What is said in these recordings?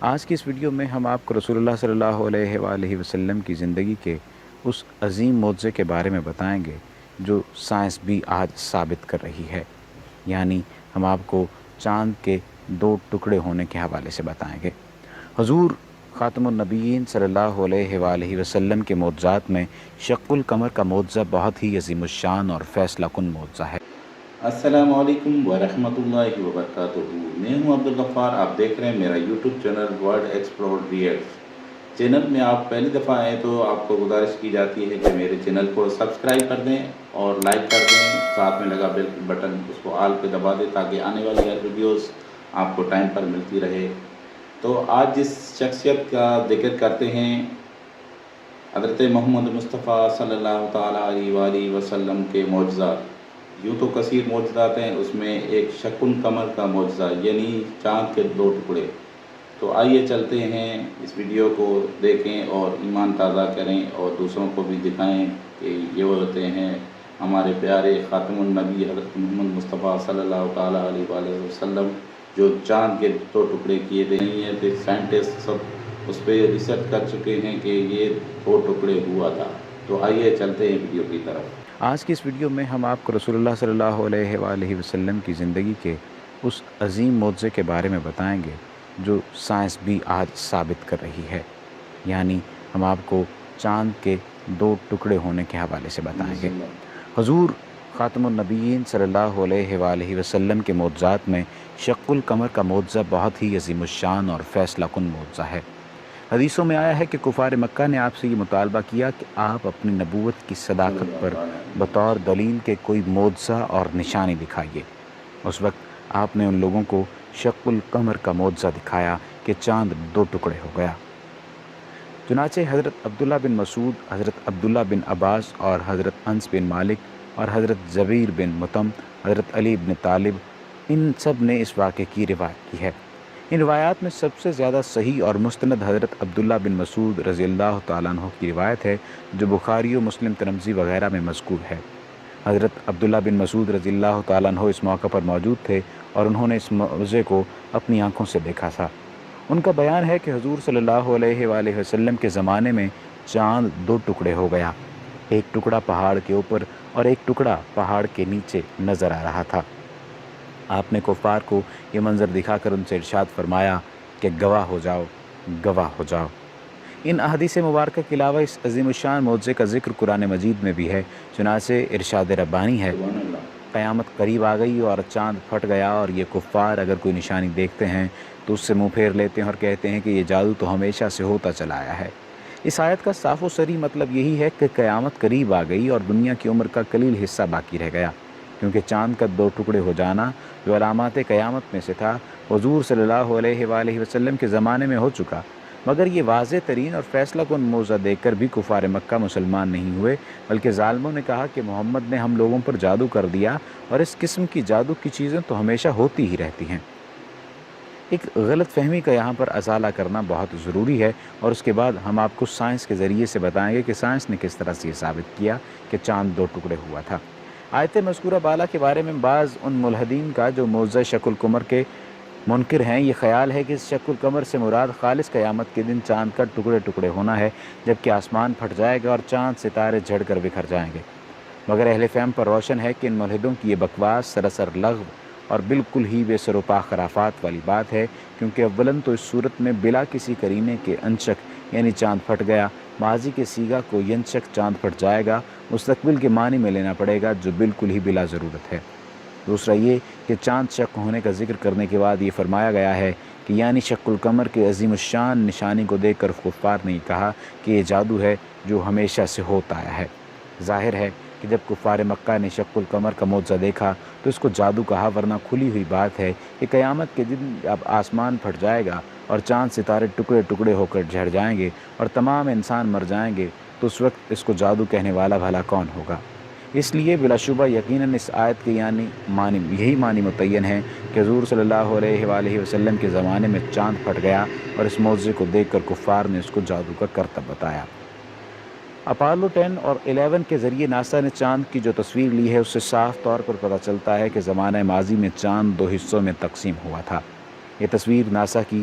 آج کی اس ویڈیو میں ہم آپ کو رسول اللہ صلی اللہ علیہ وآلہ وسلم کی زندگی کے اس عظیم معجزے کے بارے میں بتائیں گے جو سائنس بھی آج ثابت کر رہی ہے، یعنی ہم آپ کو چاند کے 2 ٹکڑے ہونے کے حوالے سے بتائیں گے۔ حضور خاتم النبیین صلی اللہ علیہ وآلہ وسلم کے معجزات میں شق القمر کا معجزہ بہت ہی عظیم الشان اور فیصلہ کن معجزہ ہے۔ السلام علیکم ورحمۃ اللہ وبرکاتہ۔ میں ہوں عبدالغفار، آپ دیکھ رہے ہیں میرا YouTube channel world explore reels. Channel میں آپ پہلی دفعہ آئیں تو آپ کو گزارش کی جاتی ہے کہ میرے چینل کو سبسکرائب کر دیں اور لائک کر دیں، ساتھ میں لگا بیل بٹن اس کو آل پہ دبا دیں تاکہ آنے والی ہر ویڈیوز آپ کو ٹائم پر ملتی رہے۔ تو آج جس شخصیت کا ذکر کرتے ہیں، حضرت محمد مصطفیٰ صلی اللہ تعالیٰ علیہ وآلہ وسلم کے معجزات، یوں تو کثیر معجزات ہیں، اس میں ایک شق القمر کا معجزہ یعنی چاند کے 2 ٹکڑے۔ تو آئیے چلتے ہیں، اس ویڈیو کو دیکھیں اور ایمان تازہ کریں اور دوسروں کو بھی دکھائیں کہ یہ ہوتے ہیں ہمارے پیارے خاتم النبی حضرت محمد مصطفیٰ صلی اللہ تعالیٰ علیہ وآلہ وسلم جو چاند کے 2 ٹکڑے کیے تھے۔ نہیں ہے تو سائنٹسٹ سب اس پہ ریسرچ کر چکے ہیں کہ یہ 2 ٹکڑے ہوا تھا۔ تو آئیے چلتے ہیں ویڈیو کی طرف۔ آج کی اس ویڈیو میں ہم آپ کو رسول اللہ صلی اللہ علیہ وآلہ وسلم کی زندگی کے اس عظیم معجزے کے بارے میں بتائیں گے جو سائنس بھی آج ثابت کر رہی ہے، یعنی ہم آپ کو چاند کے 2 ٹکڑے ہونے کے حوالے سے بتائیں گے۔ حضور خاتم النبیین صلی اللہ علیہ وآلہ وسلم کے معجزات میں شق القمر کا معجزہ بہت ہی عظیم الشان اور فیصلہ کن معجزہ ہے۔ حدیثوں میں آیا ہے کہ کفار مکہ نے آپ سے یہ مطالبہ کیا کہ آپ اپنی نبوت کی صداقت پر بطور دلیل کے کوئی معجزہ اور نشانی دکھائیے۔ اس وقت آپ نے ان لوگوں کو شق القمر کا معجزہ دکھایا کہ چاند 2 ٹکڑے ہو گیا۔ چنانچہ حضرت عبداللہ بن مسعود، حضرت عبداللہ بن عباس اور حضرت انس بن مالک اور حضرت زبیر بن مطعم، حضرت علی بن طالب، ان سب نے اس واقعے کی روایت کی ہے۔ ان روایات میں سب سے زیادہ صحیح اور مستند حضرت عبداللہ بن مسعود رضی اللہ تعالیٰ عنہ کی روایت ہے جو بخاری و مسلم ترمذی وغیرہ میں مذکور ہے۔ حضرت عبداللہ بن مسعود رضی اللہ تعالیٰ عنہ اس موقع پر موجود تھے اور انہوں نے اس معجزے کو اپنی آنکھوں سے دیکھا تھا۔ ان کا بیان ہے کہ حضور صلی اللہ علیہ وآلہ وسلم کے زمانے میں چاند 2 ٹکڑے ہو گیا، ایک ٹکڑا پہاڑ کے اوپر اور ایک ٹکڑا پہاڑ کے نیچے نظر آ رہا تھا۔ آپ نے کفار کو یہ منظر دکھا کر ان سے ارشاد فرمایا کہ گواہ ہو جاؤ، گواہ ہو جاؤ۔ ان احادیث مبارکہ کے علاوہ اس عظیم الشان معجزے کا ذکر قرآن مجید میں بھی ہے۔ چنانچہ ارشاد ربانی ہے، قیامت قریب آ گئی اور چاند پھٹ گیا اور یہ کفار اگر کوئی نشانی دیکھتے ہیں تو اس سے منہ پھیر لیتے ہیں اور کہتے ہیں کہ یہ جادو تو ہمیشہ سے ہوتا چلا آیا ہے۔ اس آیت کا صاف و صریح مطلب یہی ہے کہ قیامت قریب آ گئی اور دنیا کی عمر کا قلیل حصہ باقی رہ گیا، کیونکہ چاند کا 2 ٹکڑے ہو جانا جو علامات قیامت میں سے تھا حضور صلی اللہ علیہ وآلہ وسلم کے زمانے میں ہو چکا، مگر یہ واضح ترین اور فیصلہ کن معجزہ دیکھ کر بھی کفار مکہ مسلمان نہیں ہوئے، بلکہ ظالموں نے کہا کہ محمد نے ہم لوگوں پر جادو کر دیا اور اس قسم کی جادو کی چیزیں تو ہمیشہ ہوتی ہی رہتی ہیں۔ ایک غلط فہمی کا یہاں پر ازالہ کرنا بہت ضروری ہے اور اس کے بعد ہم آپ کو سائنس کے ذریعے سے بتائیں گے کہ سائنس نے کس طرح سے یہ ثابت کیا کہ چاند 2 ٹکڑے ہوا تھا۔ آیت مذکورہ بالا کے بارے میں بعض ان ملحدین کا جو معجزہ شق القمر کے منکر ہیں یہ خیال ہے کہ اس شق القمر سے مراد خالص قیامت کے دن چاند کا ٹکڑے ٹکڑے ہونا ہے، جبکہ آسمان پھٹ جائے گا اور چاند ستارے جھڑ کر بکھر جائیں گے۔ مگر اہل فہم پر روشن ہے کہ ان ملحدوں کی یہ بکواس سراسر لغو اور بالکل ہی بے سر و پا خرافات والی بات ہے، کیونکہ اولاً تو اس صورت میں بلا کسی قرینے کے انشک یعنی چاند پھٹ گیا، ماضی کے صیغہ کو ینشک چاند پھٹ جائے گا مستقبل کے معنی میں لینا پڑے گا جو بالکل ہی بلا ضرورت ہے۔ دوسرا یہ کہ چاند شق ہونے کا ذکر کرنے کے بعد یہ فرمایا گیا ہے کہ یعنی شق القمر کے عظیم الشان نشانی کو دیکھ کر کفار نے کہا کہ یہ جادو ہے جو ہمیشہ سے ہوتا آیا ہے۔ ظاہر ہے کہ جب کفار مکہ نے شق القمر کا معجزہ دیکھا تو اس کو جادو کہا، ورنہ کھلی ہوئی بات ہے کہ قیامت کے دن اب آسمان پھٹ جائے گا اور چاند ستارے ٹکڑے ٹکڑے ہو کر جھڑ جائیں گے اور تمام انسان مر جائیں گے، تو اس وقت اس کو جادو کہنے والا بھلا کون ہوگا؟ اس لیے بلا شبہ یقیناً اس آیت کے یہی معنی متعین ہے کہ حضور صلی اللہ علیہ وآلہ وسلم کے زمانے میں چاند پھٹ گیا اور اس معجزے کو دیکھ کر کفار نے اس کو جادو کا کرتب بتایا۔ اپولو 10 اور 11 کے ذریعے ناسا نے چاند کی جو تصویر لی ہے اس سے صاف طور پر پتہ چلتا ہے کہ زمانہ ماضی میں چاند 2 حصوں میں تقسیم ہوا تھا۔ یہ تصویر ناسا کی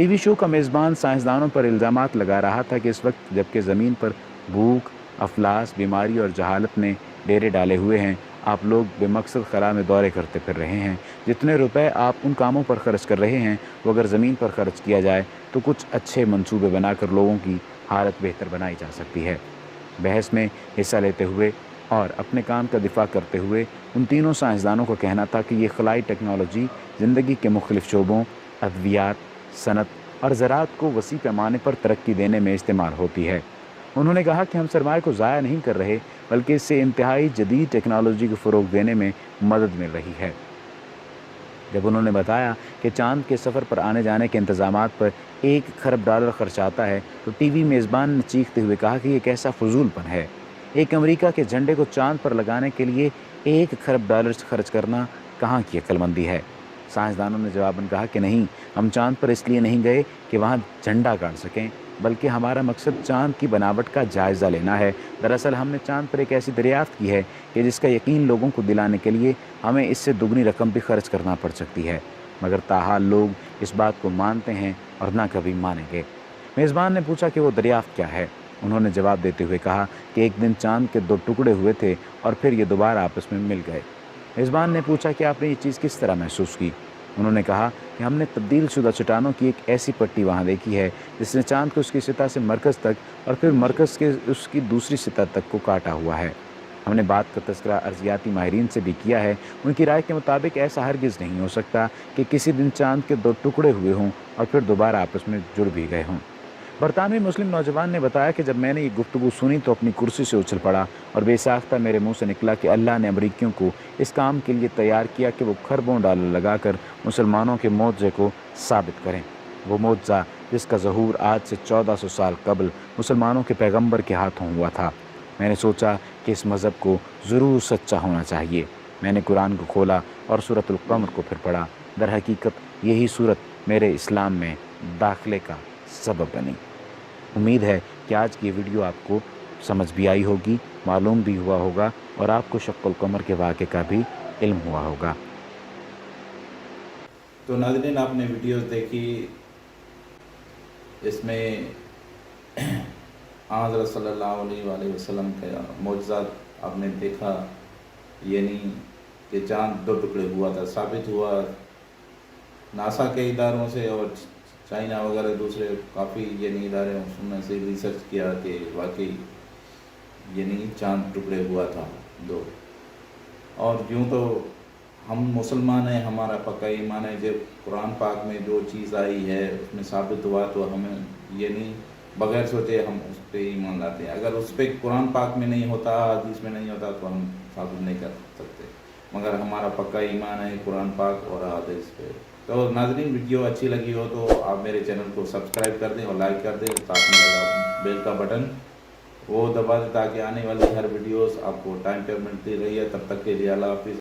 ٹی وی شو کا میزبان سائنسدانوں پر الزامات لگا رہا تھا کہ اس وقت جبکہ زمین پر بھوک، افلاس، بیماری اور جہالت نے ڈیرے ڈالے ہوئے ہیں، آپ لوگ بے مقصد خلا میں دورے کرتے پھر رہے ہیں۔ جتنے روپے آپ ان کاموں پر خرچ کر رہے ہیں وہ اگر زمین پر خرچ کیا جائے تو کچھ اچھے منصوبے بنا کر لوگوں کی حالت بہتر بنائی جا سکتی ہے۔ بحث میں حصہ لیتے ہوئے اور اپنے کام کا دفاع کرتے ہوئے ان تینوں سائنسدانوں کا کہنا تھا کہ یہ خلائی ٹیکنالوجی زندگی کے مختلف شعبوں، ادویات، صنعت اور زراعت کو وسیع پیمانے پر ترقی دینے میں استعمال ہوتی ہے۔ انہوں نے کہا کہ ہم سرمایہ کو ضائع نہیں کر رہے بلکہ اس سے انتہائی جدید ٹیکنالوجی کو فروغ دینے میں مدد مل رہی ہے۔ جب انہوں نے بتایا کہ چاند کے سفر پر آنے جانے کے انتظامات پر $1 خرب خرچ آتا ہے تو ٹی وی میزبان نے چیختے ہوئے کہا کہ یہ کیسا فضول پن ہے، ایک امریکہ کے جھنڈے کو چاند پر لگانے کے لیے $1 خرب خرچ کرنا کہاں کی عقل مندی ہے۔ سائنسدانوں نے جواباً کہا کہ نہیں، ہم چاند پر اس لیے نہیں گئے کہ وہاں جھنڈا گاڑ سکیں، بلکہ ہمارا مقصد چاند کی بناوٹ کا جائزہ لینا ہے۔ دراصل ہم نے چاند پر ایک ایسی دریافت کی ہے کہ جس کا یقین لوگوں کو دلانے کے لیے ہمیں اس سے دگنی رقم بھی خرچ کرنا پڑ سکتی ہے، مگر تاحال لوگ اس بات کو مانتے ہیں اور نہ کبھی مانیں گے۔ میزبان نے پوچھا کہ وہ دریافت کیا ہے۔ انہوں نے جواب دیتے ہوئے کہا کہ ایک دن چاند کے 2 ٹکڑے ہوئے تھے اور پھر یہ دوبارہ آپس میں مل گئے۔ میزبان نے پوچھا کہ آپ نے یہ چیز کس طرح محسوس کی؟ انہوں نے کہا کہ ہم نے تبدیل شدہ چٹانوں کی ایک ایسی پٹی وہاں دیکھی ہے جس نے چاند کو اس کی سطح سے مرکز تک اور پھر مرکز کے اس کی دوسری سطح تک کو کاٹا ہوا ہے۔ ہم نے بات کا تذکرہ ارضیاتی ماہرین سے بھی کیا ہے، ان کی رائے کے مطابق ایسا ہرگز نہیں ہو سکتا کہ کسی دن چاند کے 2 ٹکڑے ہوئے ہوں اور پھر دوبارہ آپس میں جڑ بھی گئے ہوں۔ برطانوی مسلم نوجوان نے بتایا کہ جب میں نے یہ گفتگو سنی تو اپنی کرسی سے اچھل پڑا اور بے ساختہ میرے منہ سے نکلا کہ اللہ نے امریکیوں کو اس کام کے لیے تیار کیا کہ وہ خربوں ڈالر لگا کر مسلمانوں کے معجزے کو ثابت کریں، وہ معجزہ جس کا ظہور آج سے 1400 سال قبل مسلمانوں کے پیغمبر کے ہاتھوں ہوا تھا۔ میں نے سوچا کہ اس مذہب کو ضرور سچا ہونا چاہیے۔ میں نے قرآن کو کھولا اور سورۃ القمر کو پھر پڑھا۔ در حقیقت یہی سورت میرے اسلام میں داخلے کا سبب بنی۔ امید ہے کہ آج کی یہ ویڈیو آپ کو سمجھ بھی آئی ہوگی، معلوم بھی ہوا ہوگا اور آپ کو شق القمر کے واقعے کا بھی علم ہوا ہوگا۔ تو ناظرین، آپ نے ویڈیوز دیکھی، اس میں حضرت صلی اللہ علیہ وآلہ وسلم کا معجزات آپ نے دیکھا، یعنی کہ چاند 2 ٹکڑے ہوا تھا، ثابت ہوا ناسا کے اداروں سے اور چائنا وغیرہ دوسرے کافی ادارے ان سے ریسرچ کیا کہ واقعی چاند ٹکڑے ہوا تھا 2۔ اور یوں تو ہم مسلمان ہیں، ہمارا پکا ایمان ہے، جب قرآن پاک میں جو چیز آئی ہے اس میں ثابت ہوا تو ہمیں بغیر سوچے ہم اس پہ ایمان لاتے ہیں۔ اگر اس پہ قرآن پاک میں نہیں ہوتا، حدیث میں نہیں ہوتا تو ہم ثابت نہیں کر سکتے، مگر ہمارا پکا ایمان ہے قرآن پاک اور حدیث پہ۔ تو ناظرین، ویڈیو اچھی لگی ہو تو آپ میرے چینل کو سبسکرائب کر دیں اور لائک کر دیں، ساتھ میں لگا بیل کا بٹن وہ دبا دیں تاکہ آنے والی ہر ویڈیوز آپ کو ٹائم پر ملتی رہی ہے۔ تب تک کے لیے اللہ حافظ۔